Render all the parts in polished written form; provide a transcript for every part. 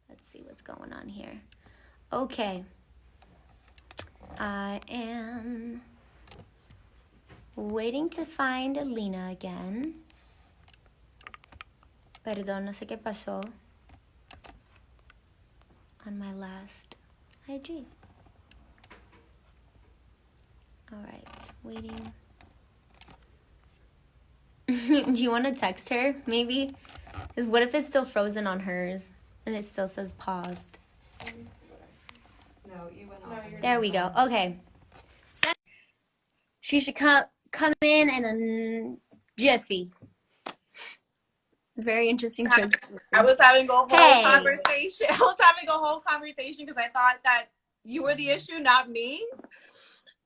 Let's see what's going on here. Okay. I am waiting to find Alina again. Perdón, no sé qué pasó on my last IG. All right, waiting. Do you want to text her, maybe? Because what if it's still frozen on hers and it still says paused? No, you went off. There we go. Okay. So she should come in a jiffy. Very interesting. I was having a whole conversation. I was having a whole conversation because I thought that you were the issue, not me.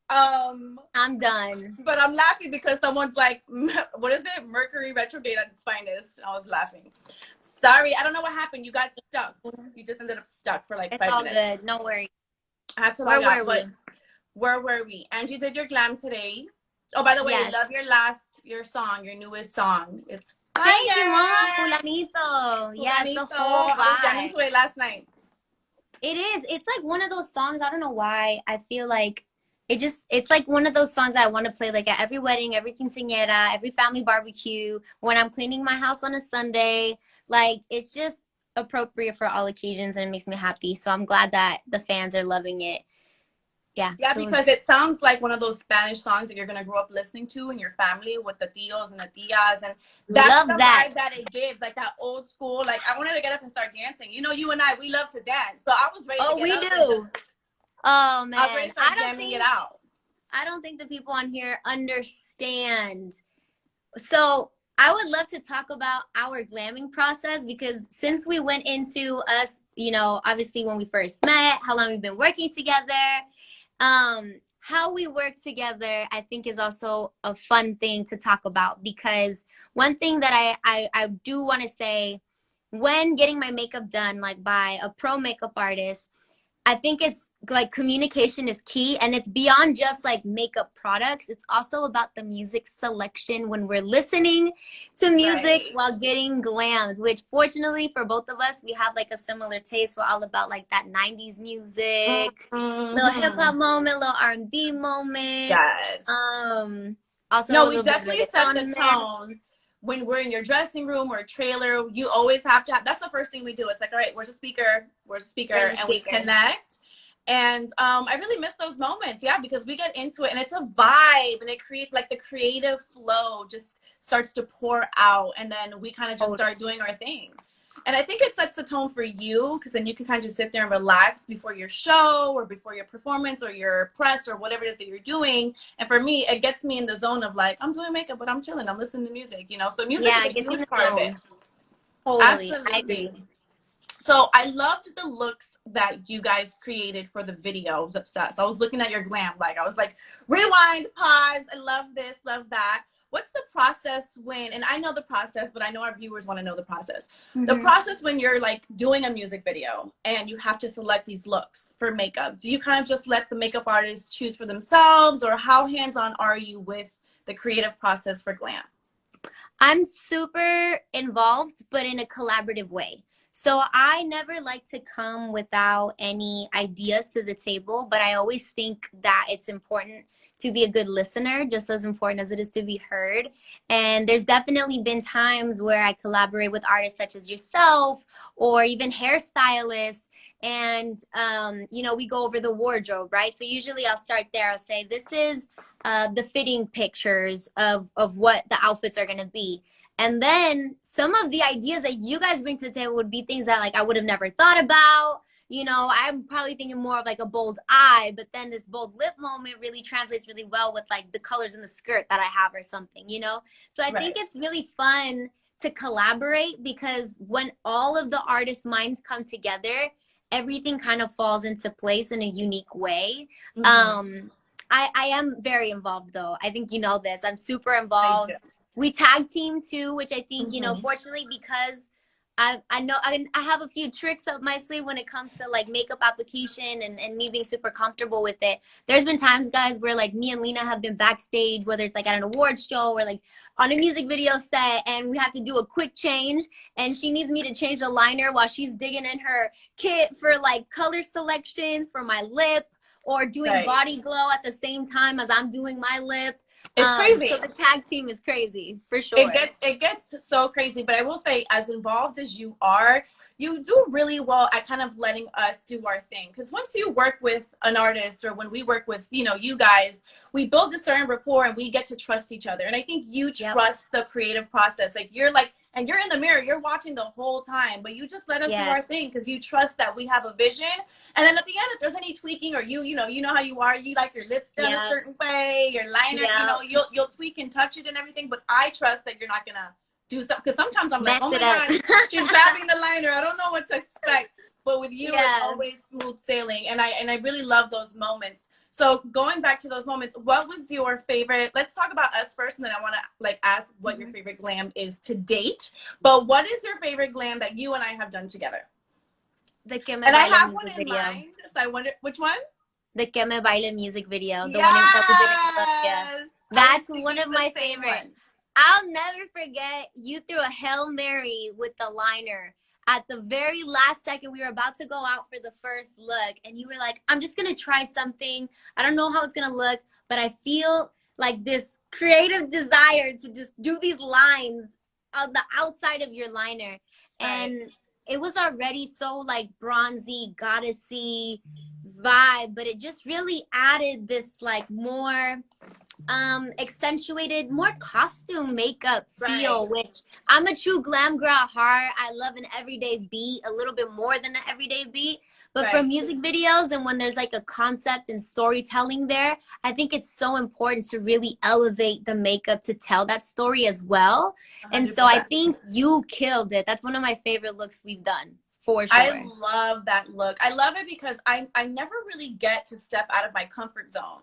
I'm done. But I'm laughing because someone's like, what is it? Mercury retrograde at its finest. I was laughing. Sorry, I don't know what happened. You got stuck. You just ended up stuck for like 5 minutes. It's all good. No worries. I had to log out, but where were we? Angie did your glam today. Oh, by the way, I love your song, your newest song. It's fire. Thank you, Mama. Fulanito. Yeah, it's a whole vibe. I was jamming to it last night. It is. It's like one of those songs. I don't know why. I feel like it's like one of those songs that I want to play like at every wedding, every quinceañera, every family barbecue, when I'm cleaning my house on a Sunday. Like, it's just appropriate for all occasions, and it makes me happy. So I'm glad that the fans are loving it. Yeah, because it sounds like one of those Spanish songs that you're gonna grow up listening to in your family with the tios and the tias, and that's the vibe that it gives, like that old school. Like, I wanted to get up and start dancing. You know, you and I, we love to dance, so I was ready to get up. Oh, we do. Oh man, I was ready to start jamming it out. I don't think the people on here understand. So I would love to talk about our glamming process, because since we went into us, you know, obviously when we first met, how long we've been working together. How we work together, I think, is also a fun thing to talk about, because one thing that I do want to say, when getting my makeup done, like by a pro makeup artist, I think it's like communication is key, and it's beyond just like makeup products. It's also about the music selection when we're listening to music while getting glammed, which fortunately for both of us, we have like a similar taste. We're all about like that 90s music, little hip hop moment, little R&B moment. Yes. Also, no, we definitely set the tone. When we're in your dressing room or trailer, you always have to have, that's the first thing we do. It's like, all right, where's the speaker? And we connect. And I really miss those moments, because we get into it and it's a vibe, and it creates like the creative flow just starts to pour out, and then we kind of just start doing our thing. And I think it sets the tone for you, because then you can kind of just sit there and relax before your show or before your performance or your press or whatever it is that you're doing. And for me, it gets me in the zone of like, I'm doing makeup, but I'm chilling. I'm listening to music, you know? So music is a huge part of it. Totally. Absolutely. I agree. So I loved the looks that you guys created for the video. I was obsessed. I was looking at your glam. Like, I was like, rewind, pause. I love this, love that. What's the process when, and I know the process, but I know our viewers want to know the process. The process when you're like doing a music video and you have to select these looks for makeup. Do you kind of just let the makeup artists choose for themselves, or how hands-on are you with the creative process for glam? I'm super involved, but in a collaborative way. So I never like to come without any ideas to the table, but I always think that it's important to be a good listener, just as important as it is to be heard. And there's definitely been times where I collaborate with artists such as yourself, or even hairstylists, and you know, we go over the wardrobe, right? So usually I'll start there. I'll say, this is the fitting pictures of what the outfits are going to be. And then some of the ideas that you guys bring to the table would be things that like I would have never thought about. You know, I'm probably thinking more of like a bold eye, but then this bold lip moment really translates really well with like the colors in the skirt that I have or something, you know? So I think it's really fun to collaborate, because when all of the artists' minds come together, everything kind of falls into place in a unique way. I am very involved though. I think you know this. I'm super involved. We tag team too, which I think, you know, fortunately, because I know I have a few tricks up my sleeve when it comes to like makeup application and me being super comfortable with it. There's been times, guys, where like me and Lena have been backstage, whether it's like at an award show or like on a music video set, and we have to do a quick change, and she needs me to change the liner while she's digging in her kit for like color selections for my lip, or doing body glow at the same time as I'm doing my lip. It's crazy. So the tag team is crazy for sure. It gets so crazy, but I will say, as involved as you are, you do really well at kind of letting us do our thing. Because once you work with an artist, or when we work with, you know, you guys, we build a certain rapport and we get to trust each other. And I think you trust the creative process. Like, you're like, and you're in the mirror, you're watching the whole time, but you just let us do our thing because you trust that we have a vision. And then at the end, if there's any tweaking, or you know how you are, you like your lips done a certain way, your liner, you know, you'll tweak and touch it and everything. But I trust that you're not gonna do something, because sometimes I'm like, oh my God, she's grabbing the liner, I don't know what to expect. But with you, it's always smooth sailing, and I really love those moments. So going back to those moments, what was your favorite? Let's talk about us first, and then I want to like ask what your favorite glam is to date. But what is your favorite glam that you and I have done together? The Que Me And I Baile have music one in video. mind, so I wonder which one. The Que Me Baile music video. The Yes! one that we did. That's one of my favorites. I'll never forget, you threw a Hail Mary with the liner. At the very last second, we were about to go out for the first look, and you were like, I'm just going to try something. I don't know how it's going to look, but I feel like this creative desire to just do these lines on the outside of your liner. And it was already so like bronzy, goddessy vibe, but it just really added this like more accentuated, more costume makeup feel, which I'm a true glam girl at heart. I love an everyday beat a little bit more than an everyday beat, but for music videos and when there's like a concept and storytelling there, I think it's so important to really elevate the makeup to tell that story as well. 100%. And so I think you killed it. That's one of my favorite looks we've done. For sure. I love that look. I love it because I never really get to step out of my comfort zone.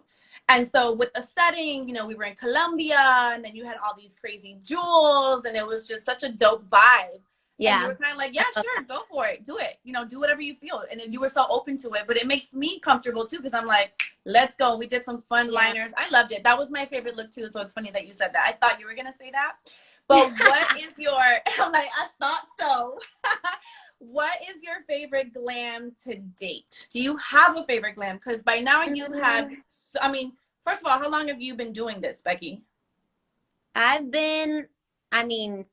And so with the setting, you know, we were in Colombia, and then you had all these crazy jewels, and it was just such a dope vibe. Yeah. And you were kind of like, yeah, sure, go for it. Do it. You know, do whatever you feel. And then you were so open to it. But it makes me comfortable, too, because I'm like, let's go. We did some fun liners. I loved it. That was my favorite look, too. So it's funny that you said that. I thought you were going to say that. But what is your, I'm like, I thought so. What is your favorite glam to date? Do you have a favorite glam? Because by now you have, I mean, first of all, how long have you been doing this, Becky? I've been,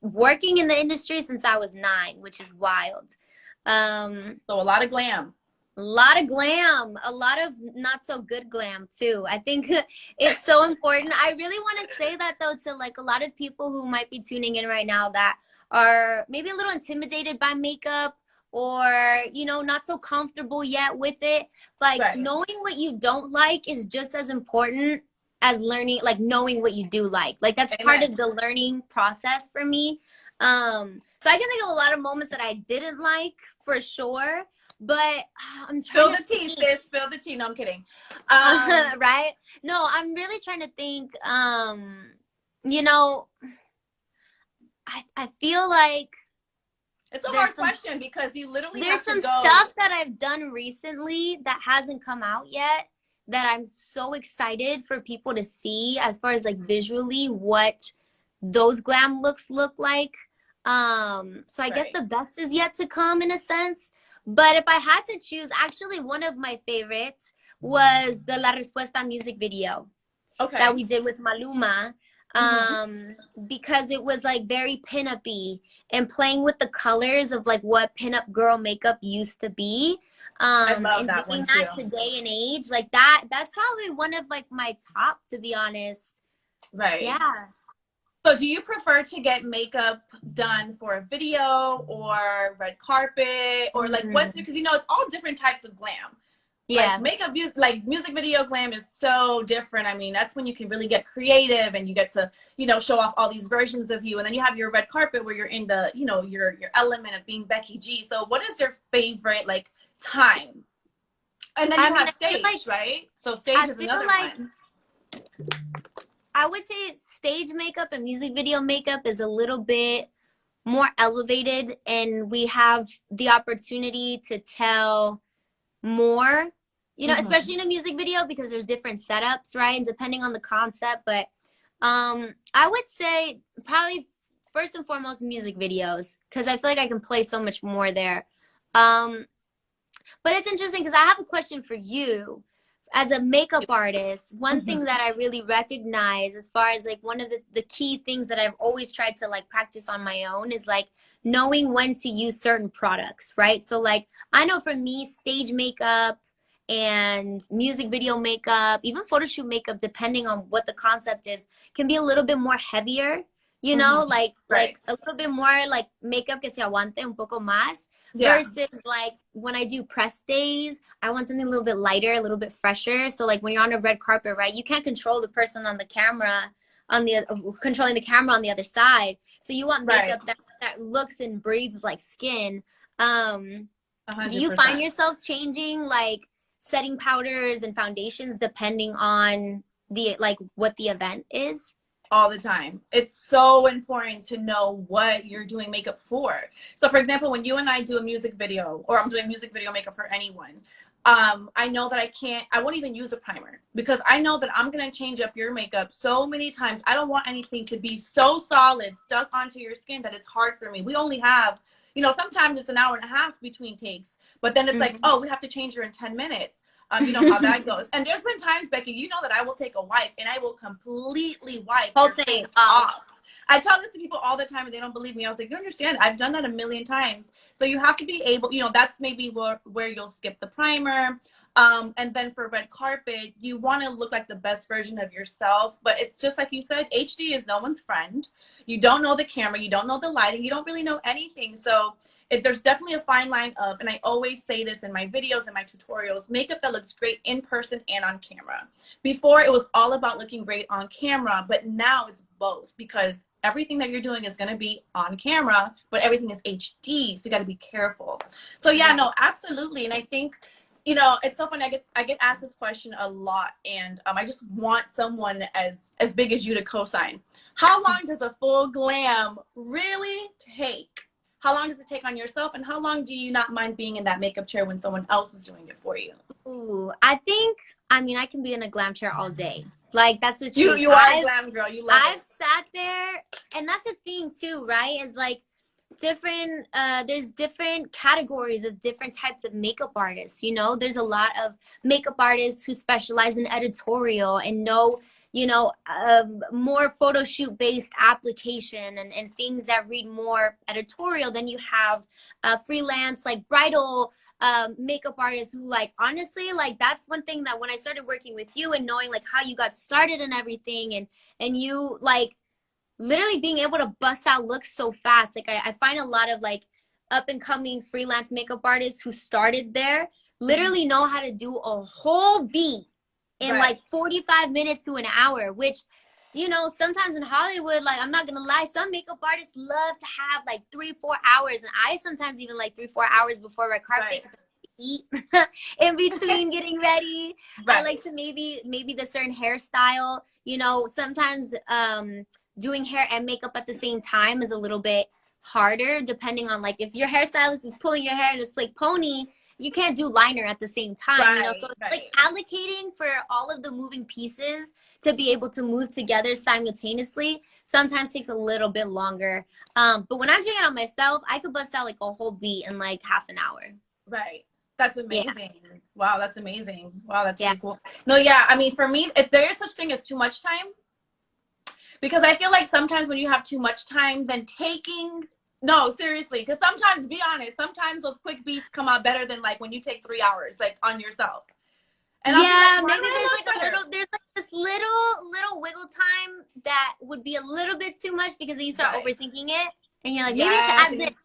working in the industry since I was 9, which is wild. So a lot of glam. A lot of glam, a lot of not so good glam too. I think it's so important. I really want to say that though to like a lot of people who might be tuning in right now that are maybe a little intimidated by makeup, or, you know, not so comfortable yet with it. Like knowing what you don't like is just as important as learning, like knowing what you do like. Like that's part of the learning process for me. So I can think of a lot of moments that I didn't like for sure. But I'm trying to tea, sis. Spill the tea. No, I'm kidding. Right? No, I'm really trying to think. You know, I feel like it's a hard question because you literally there's have to some stuff that I've done recently that hasn't come out yet that I'm so excited for people to see as far as like visually what those glam looks look like. So I guess the best is yet to come in a sense. But if I had to choose, actually one of my favorites was the La Respuesta music video that we did with Maluma. Because it was like very pin-up-y and playing with the colors of like what pin-up girl makeup used to be. I love that doing one that too. Today and age, like that's probably one of like my top, to be honest. Right. Yeah. So do you prefer to get makeup done for a video or red carpet or like what's, because you know it's all different types of glam. Yeah. Like makeup, like music video glam is so different. I mean, that's when you can really get creative and you get to, you know, show off all these versions of you. And then you have your red carpet where you're in the, you know, your element of being Becky G. So what is your favorite like time? And then you have stage, right? So stage is another one. I would say stage makeup and music video makeup is a little bit more elevated, and we have the opportunity to tell more, you know, especially in a music video, because there's different setups, right? And depending on the concept. But I would say probably first and foremost music videos, because I feel like I can play so much more there. But it's interesting because I have a question for you. As a makeup artist, one thing that I really recognize, as far as like one of the key things that I've always tried to like practice on my own, is like knowing when to use certain products, right? So like I know for me, stage makeup and music video makeup, even photo shoot makeup, depending on what the concept is, can be a little bit more heavier, you know, like a little bit more like makeup que se aguante un poco más. Versus like when I do press days, I want something a little bit lighter, a little bit fresher. So like when you're on a red carpet, right, you can't control the person on the camera, controlling the camera on the other side. So you want makeup that looks and breathes like skin. 100%. Do you find yourself changing like setting powders and foundations depending on the like what the event is? All the time. It's so important to know what you're doing makeup for. So for example, when you and I do a music video, or I'm doing music video makeup for anyone, I know that I won't even use a primer, because I know that I'm going to change up your makeup so many times. I don't want anything to be so solid, stuck onto your skin, that it's hard for me. We only have, you know, sometimes it's an hour and a half between takes, but then it's like, oh, we have to change her in 10 minutes. You know how that goes. And there's been times, Becky, you know, that I will take a wipe and I will completely wipe whole your thing face off. I tell this to people all the time and they don't believe me. I was like, you understand, I've done that a million times. So you have to be able, you know, that's maybe where you'll skip the primer. And then for red carpet, you want to look like the best version of yourself. But it's just like you said, HD is no one's friend. You don't know the camera. You don't know the lighting. You don't really know anything. So there's definitely a fine line of, and I always say this in my videos and my tutorials, makeup that looks great in person and on camera. Before, it was all about looking great on camera, but now it's both, because everything that you're doing is going to be on camera, but everything is HD, so you got to be careful. So yeah, no, absolutely. And I think, you know, it's so funny. I get asked this question a lot, and I just want someone as big as you to co-sign. How long does a full glam really take? How long does it take on yourself, and how long do you not mind being in that makeup chair when someone else is doing it for you? Ooh, I mean, I can be in a glam chair all day. Like, that's the truth. You are a glam girl. You love it. I've sat there, and that's the thing too, right? Is like different, there's different categories of different types of makeup artists, you know? There's a lot of makeup artists who specialize in editorial and know, you know, more photo shoot based application and things that read more editorial. Then you have freelance like bridal makeup artists who, like, honestly, like, that's one thing that when I started working with you and knowing like how you got started and everything, and you like literally being able to bust out looks so fast. Like I find a lot of like up and coming freelance makeup artists who started there literally know how to do a whole beat in like 45 minutes to an hour, which, you know, sometimes in Hollywood, like, I'm not gonna lie, some makeup artists love to have like 3-4 hours, and I sometimes even like 3-4 hours before red carpet because I eat in between getting ready. I like to maybe the certain hairstyle, you know, sometimes doing hair and makeup at the same time is a little bit harder, depending on like if your hairstylist is pulling your hair in a slick pony, you can't do liner at the same time, you know. So it's like allocating for all of the moving pieces to be able to move together simultaneously sometimes takes a little bit longer. But when I'm doing it on myself, I could bust out like a whole beat in like half an hour. Right. That's amazing. Yeah. Wow, that's amazing. Wow, that's really cool. No, yeah, I mean, for me, if there is such thing as too much time, because I feel like sometimes when you have too much time, then no, seriously, because sometimes, be honest, sometimes those quick beats come out better than like when you take 3 hours, like on yourself. And yeah, like, maybe there's like this little wiggle time that would be a little bit too much because then you start overthinking it, and you're like, maybe I should add this.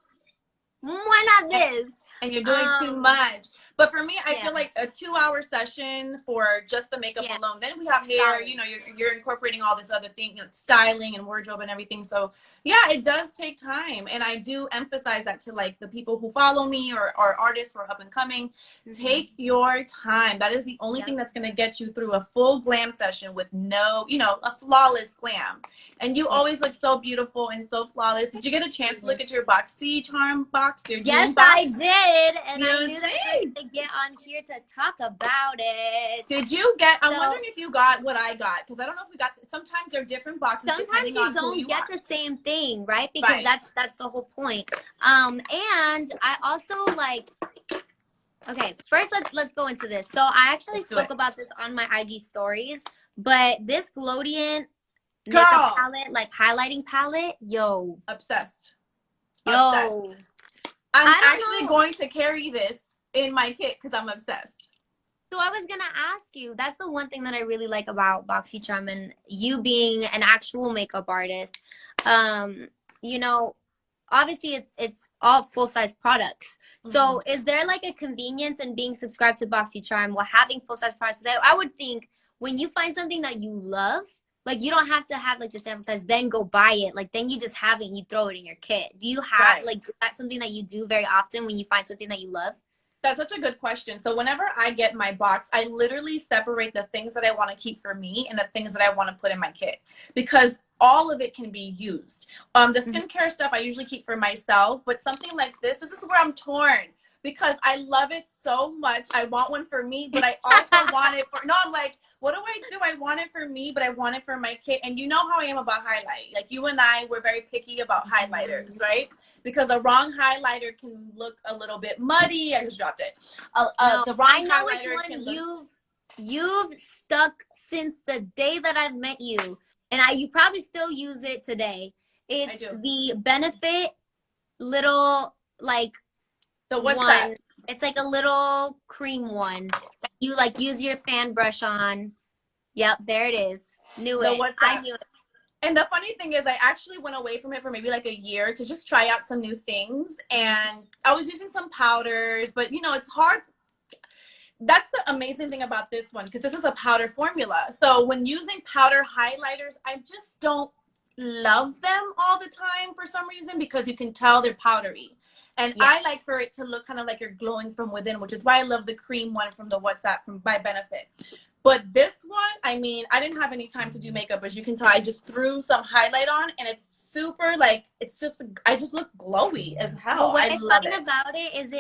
Why not this? And you're doing too much. But for me, I feel like a 2-hour session for just the makeup alone. Then we have hair, you know, you're incorporating all this other thing, you know, styling and wardrobe and everything. So yeah, it does take time. And I do emphasize that to like the people who follow me or artists who are up and coming. Take your time. That is the only thing that's going to get you through a full glam session with no, you know, a flawless glam. And you always look so beautiful and so flawless. Did you get a chance to look at your BoxyCharm box? Your June box? I did. And I knew that I had to get on here to talk about it. Did you get, I'm wondering if you got what I got, because I don't know if we got, sometimes they're different boxes. Sometimes you don't get the same thing, right? Because that's the whole point. And I also like, okay, first let's go into this. So I actually spoke about this on my IG stories, but this Glodiant makeup palette, like highlighting palette, yo. Obsessed. Yo. Obsessed. I'm actually going to carry this in my kit because I'm obsessed. So I was going to ask you, that's the one thing that I really like about BoxyCharm and you being an actual makeup artist. You know, obviously it's all full-size products. So is there like a convenience in being subscribed to BoxyCharm while having full-size products? I would think when you find something that you love, like you don't have to have like the sample size, then go buy it. Like then you just have it and you throw it in your kit. Do you have like that's something that you do very often when you find something that you love? That's such a good question. So whenever I get my box, I literally separate the things that I want to keep for me and the things that I want to put in my kit, because all of it can be used. The skincare stuff I usually keep for myself, but something like this is where I'm torn, because I love it so much. I want one for me, but I also want it for, no, I'm like, what do I do? I want it for me, but I want it for my kit. And you know how I am about highlight. Like you and I, we're very picky about highlighters, right? Because a wrong highlighter can look a little bit muddy. I just dropped it. The wrong I know which highlighter one you've stuck since the day that I've met you. And you probably still use it today. It's the Benefit little, like, what's that? It's like a little cream one. You like use your fan brush on. Yep, there it is. Knew it. I knew it. And the funny thing is I actually went away from it for maybe like a year to just try out some new things. And I was using some powders, but you know, it's hard. That's the amazing thing about this one, because this is a powder formula. So when using powder highlighters, I just don't love them all the time for some reason, because you can tell they're powdery. And I like for it to look kind of like you're glowing from within, which is why I love the cream one from the WhatsApp by Benefit. But this one, I mean, I didn't have any time to do makeup, as you can tell. I just threw some highlight on, and it's super, like, it's just, I just look glowy as hell. Well, what I love about it is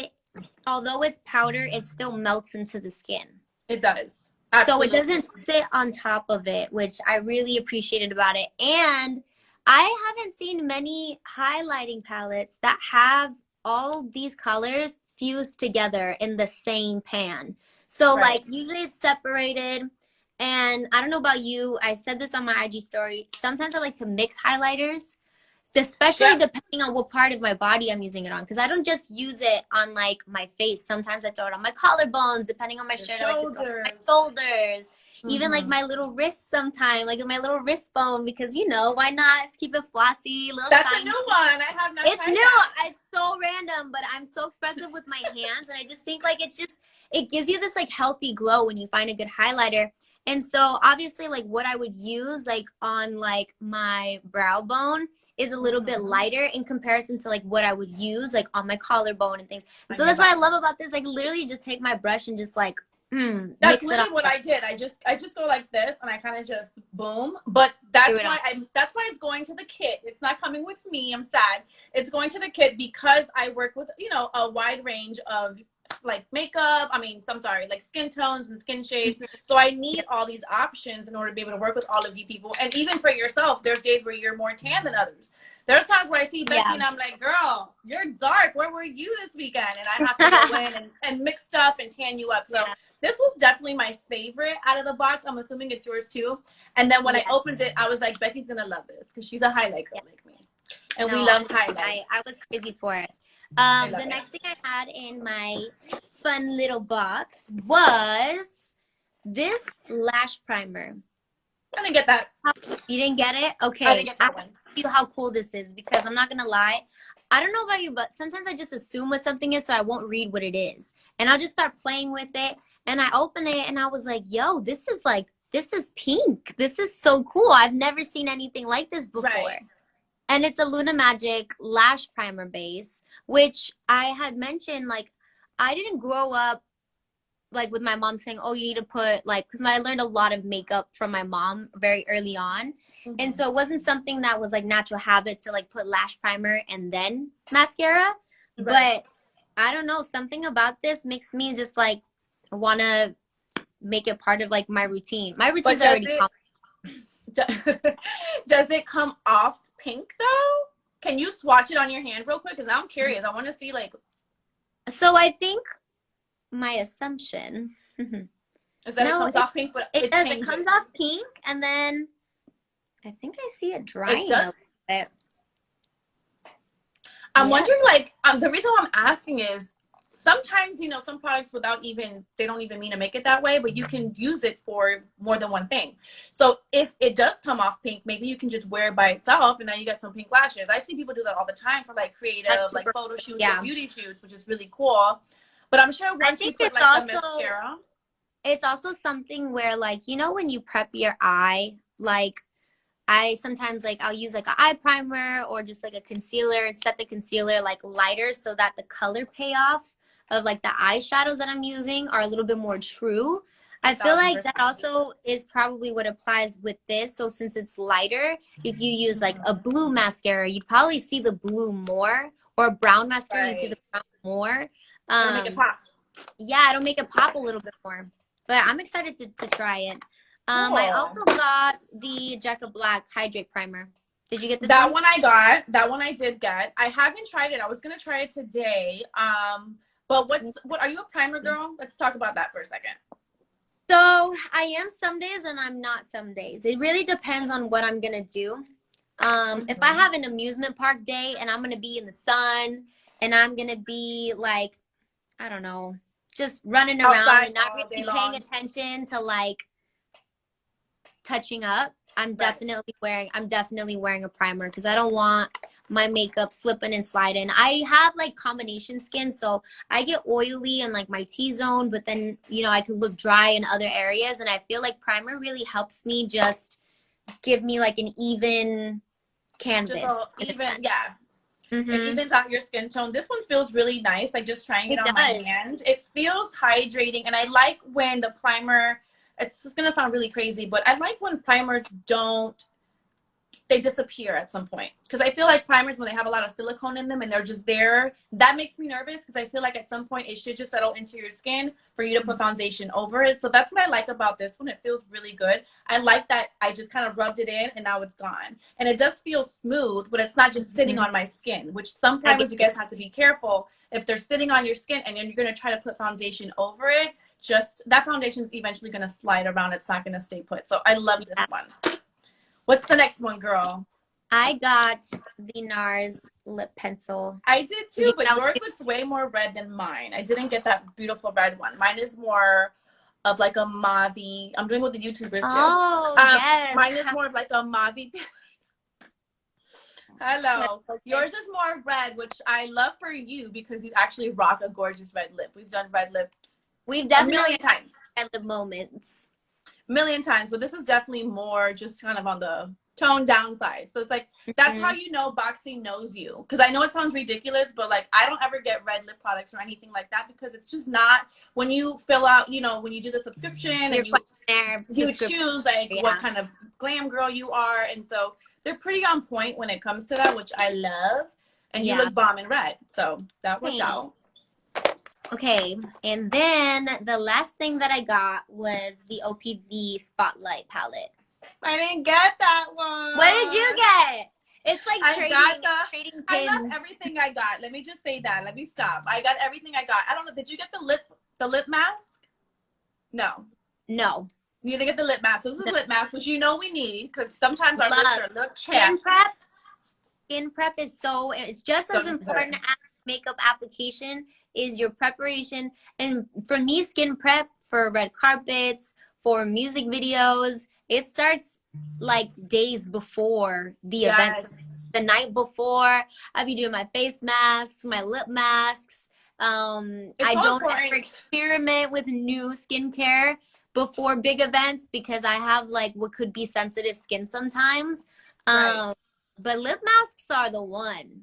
although it's powder, it still melts into the skin. It does. Absolutely. So it doesn't sit on top of it, which I really appreciated about it. And I haven't seen many highlighting palettes that have all these colors fused together in the same pan. So like usually it's separated. And I don't know about you, I said this on my IG story, sometimes I like to mix highlighters, especially depending on what part of my body I'm using it on, because I don't just use it on like my face. Sometimes I throw it on my collarbones, depending on my shirt. I like to throw it on my shoulders, even like my little wrist sometimes, like my little wrist bone, because you know, why not? Let's keep it flossy, a little That's shiny. A new one. I have not It's tried new. that. It's so random, but I'm so expressive with my hands, and I just think like it gives you this like healthy glow when you find a good highlighter. And so obviously like what I would use like on like my brow bone is a little bit lighter in comparison to like what I would use like on my collarbone and things. So that's what I love about this. Like literally just take my brush and just like that's literally what I did. I just go like this, and I kind of just boom. But that's why it's going to the kit. It's not coming with me. I'm sad. It's going to the kit because I work with, you know, a wide range of like makeup, like skin tones and skin shades. So I need all these options in order to be able to work with all of you people. And even for yourself, there's days where you're more tan than others. There's times where I see Becky and I'm like, girl, you're dark. Where were you this weekend? And I have to go in and mix stuff and tan you up. So this was definitely my favorite out of the box. I'm assuming it's yours too. And then when I opened it, I was like, Becky's going to love this because she's a highlight girl like me. And we love highlights. I was crazy for it. The next thing I had in my fun little box was this Lash Primer. I didn't get that. You didn't get it? Okay. I didn't get that one. You how cool this is, because I'm not gonna lie, I don't know about you, but sometimes I just assume what something is, so I won't read what it is. And I'll just start playing with it. And I open it and I was like, yo, this is pink. This is so cool. I've never seen anything like this before. Right. And it's a Luna Magic Lash Primer base, which I had mentioned, like, I didn't grow up like with my mom saying, oh, you need to put like, because I learned a lot of makeup from my mom very early on. And so it wasn't something that was like natural habit to like put lash primer and then mascara. Right. But I don't know, something about this makes me just like want to make it part of like my routine. My routine's already does it come off pink though? Can you swatch it on your hand real quick? Because I'm curious. I want to see like. So I think my assumption is that it comes off pink, but it does. It comes off pink, and then I think I see it drying a little bit. I'm wondering, like, the reason why I'm asking is sometimes, you know, some products they don't even mean to make it that way, but you can use it for more than one thing. So if it does come off pink, maybe you can just wear it by itself and then you get some pink lashes. I see people do that all the time for like creative, like photo shoots or beauty shoots, which is really cool. But I'm sure once you put like the mascara. It's also something where like, you know, when you prep your eye, like I sometimes like I'll use like an eye primer or just like a concealer and set the concealer like lighter so that the color payoff of like the eyeshadows that I'm using are a little bit more true. I feel like that also is probably what applies with this. So since it's lighter, if you use like a blue mascara, you'd probably see the blue more, or a brown mascara, you'd see the brown more. It'll make it pop. Yeah, it'll make it pop a little bit more. But I'm excited to try it. I also got the Jecca Black Hydrate Primer. Did you get this that one? I got. That one I did get. I haven't tried it. I was going to try it today. But what are you a primer girl? Let's talk about that for a second. So I am some days and I'm not some days. It really depends on what I'm going to do. If I have an amusement park day and I'm going to be in the sun and I'm going to be like, I don't know, just running around outside and not really paying attention to like touching up, I'm definitely wearing a primer because I don't want my makeup slipping and sliding. I have like combination skin, so I get oily in like my T-zone, but then, you know, I can look dry in other areas, and I feel like primer really helps me just give me like an even canvas. It evens out your skin tone. This one feels really nice, like just trying it on my hand. It feels hydrating, and I like when the primer, it's just gonna sound really crazy, but I like when primers they disappear at some point, because I feel like primers, when they have a lot of silicone in them and they're just there, that makes me nervous, because I feel like at some point it should just settle into your skin for you to put foundation over it. So that's what I like about this one. It feels really good. I like that I just kind of rubbed it in and now it's gone, and it does feel smooth, but it's not just sitting on my skin, which some primers, you guys have to be careful if they're sitting on your skin and then you're going to try to put foundation over it. Just that foundation is eventually going to slide around. It's not going to stay put. So I love this one. What's the next one, girl? I got the Nars Lip Pencil. I did too, but yours looks way more red than mine. I didn't get that beautiful red one. Mine is more of like a mauve-y. I'm doing what the YouTubers do. Oh, yes. Mine is more of like a mauve-y. Hello. Yours is more red, which I love for you because you actually rock a gorgeous red lip. We've done red lips. We've definitely a million times. At the moments. Million times, but this is definitely more just kind of on the tone downside. So it's like, that's how you know Boxy knows you. Because I know it sounds ridiculous, but like I don't ever get red lip products or anything like that, because it's just not, when you fill out, you know, when you do the subscription and you choose like what kind of glam girl you are. And so they're pretty on point when it comes to that, which I love. And you look bomb in red. So that worked out. Okay, and then the last thing that I got was the Opv Spotlight Palette. I didn't get that one. What did you get? It's like trading pins. I love everything I got. Let me just say that. Let me stop. I got everything I got. I don't know. Did you get the lip mask? No. No. You didn't get the lip mask. So this is lip mask, which you know we need, because sometimes our lips are lip chapped. Skin prep is it's just as important as makeup application is your preparation. And for me, skin prep for red carpets, for music videos, it starts like days before the event. Yes. The night before, I'll be doing my face masks, my lip masks. I so don't important. ever experiment with new skincare before big events because I have like what could be sensitive skin sometimes. Right. But lip masks are the one.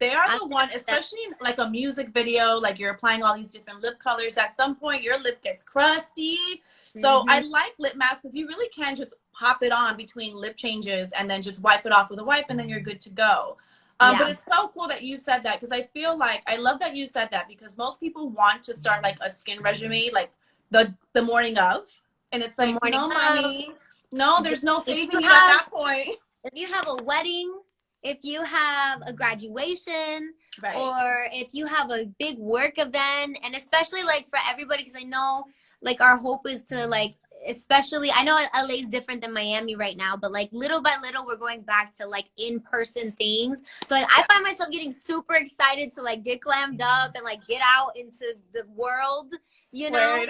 They are the one, especially in like a music video, like you're applying all these different lip colors. At some point, your lip gets crusty. So I like lip masks because you really can just pop it on between lip changes and then just wipe it off with a wipe and then you're good to go. But it's so cool that you said that because I feel like, I love that you said that because most people want to start like a skin regimen like the morning of. And it's like, no money. No, there's no saving you at that point. If you have a wedding, if you have a graduation, or if you have a big work event, and especially like for everybody, because I know like our hope is to like, especially, I know LA is different than Miami right now, but like little by little, we're going back to like in-person things. So like, I find myself getting super excited to like get glammed up and like get out into the world, you know?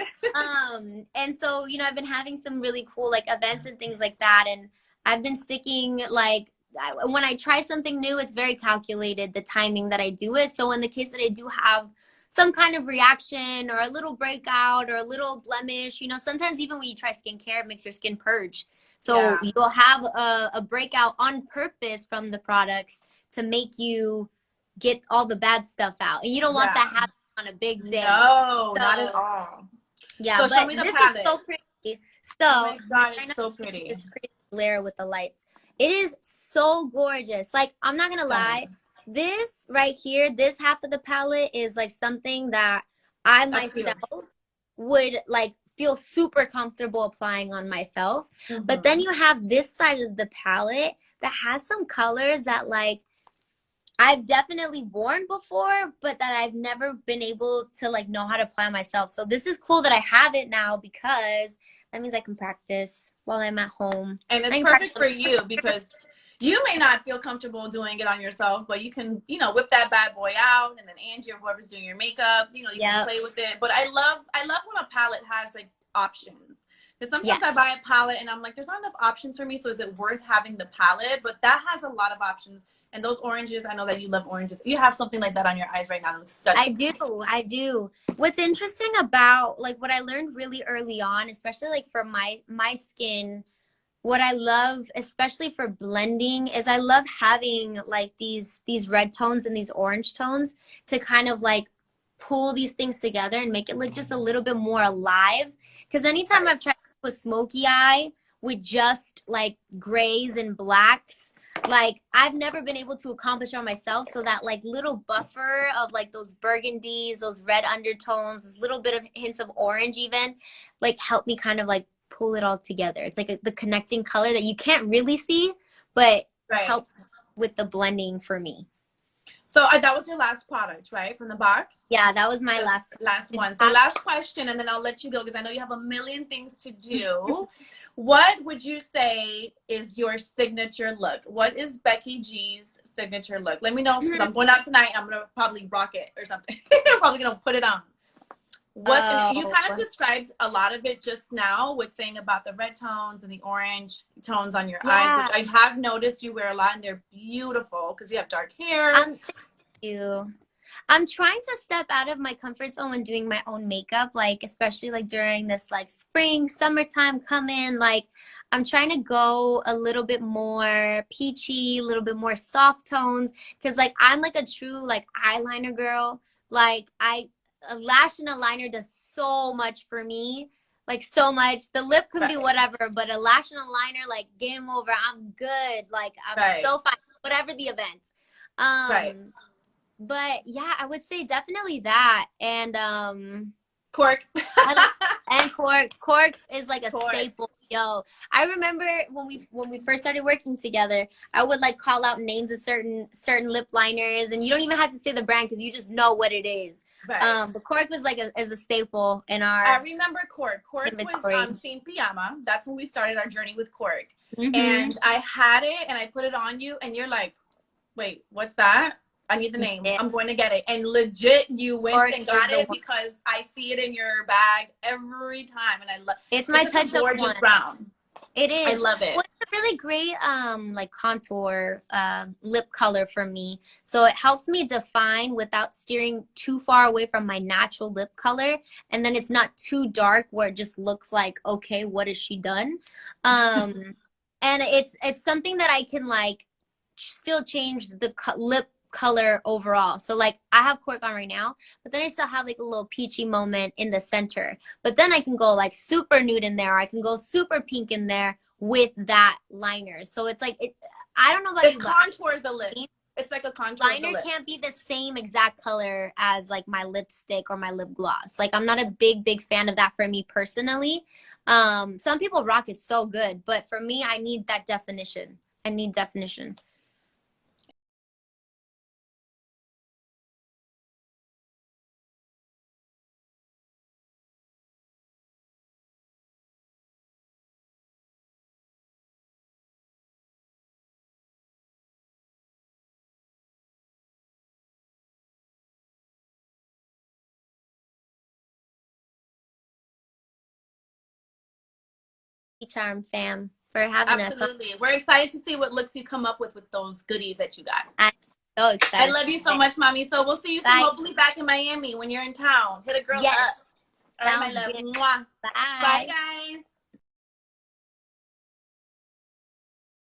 And so, you know, I've been having some really cool like events and things like that. And I've been sticking like, when I try something new, it's very calculated, the timing that I do it. So in the case that I do have some kind of reaction or a little breakout or a little blemish, you know, sometimes even when you try skincare, it makes your skin purge. So you'll have a breakout on purpose from the products to make you get all the bad stuff out. And you don't want that happening on a big day. No, not at all. Yeah, so but show me the palette. Is so pretty. So, oh my God, it's so pretty. This pretty glare with the lights. It is so gorgeous. Like, I'm not gonna lie, this right here, this half of the palette is like something that I myself would like feel super comfortable applying on myself. But then you have this side of the palette that has some colors that like I've definitely worn before, but that I've never been able to like know how to apply myself. So this is cool that I have it now because that means I can practice while I'm at home. And it's perfect for you because you may not feel comfortable doing it on yourself, but you can, you know, whip that bad boy out, and then Angie or whoever's doing your makeup, you know, you can play with it. But I love when a palette has like options. Because sometimes I buy a palette and I'm like, there's not enough options for me, so is it worth having the palette? But that has a lot of options. And those oranges, I know that you love oranges. You have something like that on your eyes right now. I do. What's interesting about like what I learned really early on, especially like for my skin, what I love, especially for blending, is I love having like these red tones and these orange tones to kind of like pull these things together and make it look just a little bit more alive. Because anytime I've tried to do a smoky eye with just like grays and blacks, like I've never been able to accomplish on myself. So that like little buffer of like those burgundies, those red undertones, this little bit of hints of orange even, like help me kind of like pull it all together. It's like the connecting color that you can't really see, but helps with the blending for me. So that was your last product, right, from the box? Yeah, that was my last one. So last question, and then I'll let you go because I know you have a million things to do. What would you say is your signature look? What is Becky G's signature look? Let me know because I'm going out tonight. I'm gonna probably rock it or something. I'm probably gonna put it on. You kind of described a lot of it just now with saying about the red tones and the orange tones on your eyes, which I have noticed you wear a lot, and they're beautiful because you have dark hair. Thank you. I'm trying to step out of my comfort zone when doing my own makeup, like especially like during this like spring, summertime coming. Like I'm trying to go a little bit more peachy, a little bit more soft tones, because like I'm like a true like eyeliner girl. Like a lash and a liner does so much for me, like so much. The lip can be whatever, but a lash and a liner, like game over. I'm good. Like I'm so fine, whatever the event. But yeah, I would say definitely that. And cork. Cork is like a staple. Yo, I remember when we first started working together, I would like call out names of certain lip liners, and you don't even have to say the brand because you just know what it is. But Cork was like a staple in our. I remember Cork. Cork was Saint Piyama. That's when we started our journey with Cork. And I had it, and I put it on you, and you're like, "Wait, what's that? I need the name. I'm going to get it." And legit, you went and got it because I see it in your bag every time, and I love. It's my touch-up gorgeous brown. It I is. love it. Well, it's a really great like contour lip color for me. So it helps me define without steering too far away from my natural lip color. And then it's not too dark where it just looks like, okay, what has she done? And it's something that I can like still change the lip color overall. So like I have cork on right now, but then I still have like a little peachy moment in the center. But then I can go like super nude in there. I can go super pink in there with that liner. So it's like I don't know about it you, contours the lip. It's like a contour of the liner lip. can't be the same exact color as like my lipstick or my lip gloss. Like I'm not a big fan of that for me personally. Some people rock is so good, but for me, I need that definition. I need definition. Charm fam for having us. Absolutely. We're excited to see what looks you come up with those goodies that you got. I'm so excited. I love you so much, Mommy. So we'll see you soon, Bye. hopefully back in Miami when you're in town. Hit a girl up. Yes. All right, my love. Mwah. Bye. Bye, guys.